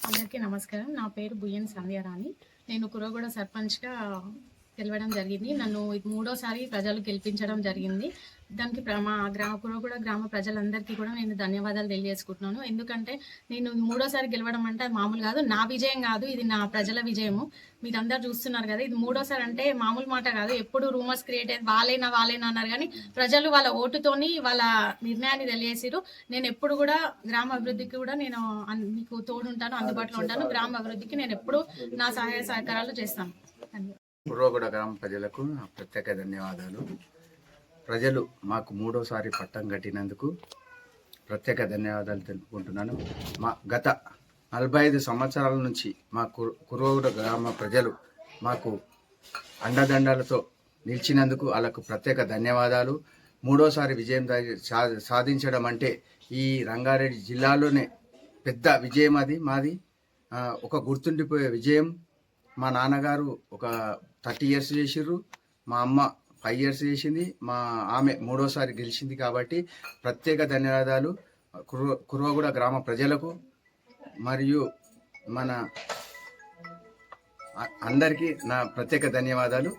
అందరికీ నమస్కారం. నా పేరు బుయ్యన్ సంధ్యారాణి. నేను కురగూడ సర్పంచ్గా గెలవడం జరిగింది. నన్ను మూడోసారి ప్రజలు గెలిపించడం జరిగింది. దానికి మా కురగూడ గ్రామ ప్రజలందరికీ కూడా నేను ధన్యవాదాలు తెలియజేసుకుంటున్నాను. ఎందుకంటే నేను మూడోసారి గెలవడం అంటే మామూలు కాదు, నా విజయం కాదు, ఇది నా ప్రజల విజయము. మీరందరూ చూస్తున్నారు కదా, ఇది మూడోసారి అంటే మామూలు మాట కాదు. ఎప్పుడు రూమర్స్ క్రియేట్ అయ్యి వాళ్ళైనా అన్నారు, కానీ ప్రజలు వాళ్ళ ఓటుతోని వాళ్ళ నిర్ణయాన్ని తెలియజేసారు. నేను ఎప్పుడు కూడా గ్రామ అభివృద్ధికి కూడా నేను మీకు తోడుంటాను, అందుబాటులో ఉంటాను. గ్రామ అభివృద్ధికి నేను ఎప్పుడు నా సహాయ సహకారాలు చేస్తాను. కుర్రోగూడ గ్రామ ప్రజలకు ప్రత్యేక ధన్యవాదాలు. ప్రజలు మాకు మూడోసారి పట్టం కట్టినందుకు ప్రత్యేక ధన్యవాదాలు తెలుపుకుంటున్నాను. మా గత 45 సంవత్సరాల నుంచి మా కుర్రోగూడ గ్రామ ప్రజలు మాకు అండదండలతో నిలిచినందుకు వాళ్ళకు ప్రత్యేక ధన్యవాదాలు. మూడోసారి విజయం సాధించడం అంటే ఈ రంగారెడ్డి జిల్లాలోనే పెద్ద విజయం. అది మాది ఒక గుర్తుండిపోయే విజయం. మా నాన్నగారు ఒక 30 years చేసిర్రు, మా అమ్మ 5 years చేసింది, ఆమె మూడోసారి గెలిచింది. కాబట్టి ప్రత్యేక ధన్యవాదాలు కుర్రోగూడ గ్రామ ప్రజలకు మరియు మన అందరికీ నా ప్రత్యేక ధన్యవాదాలు.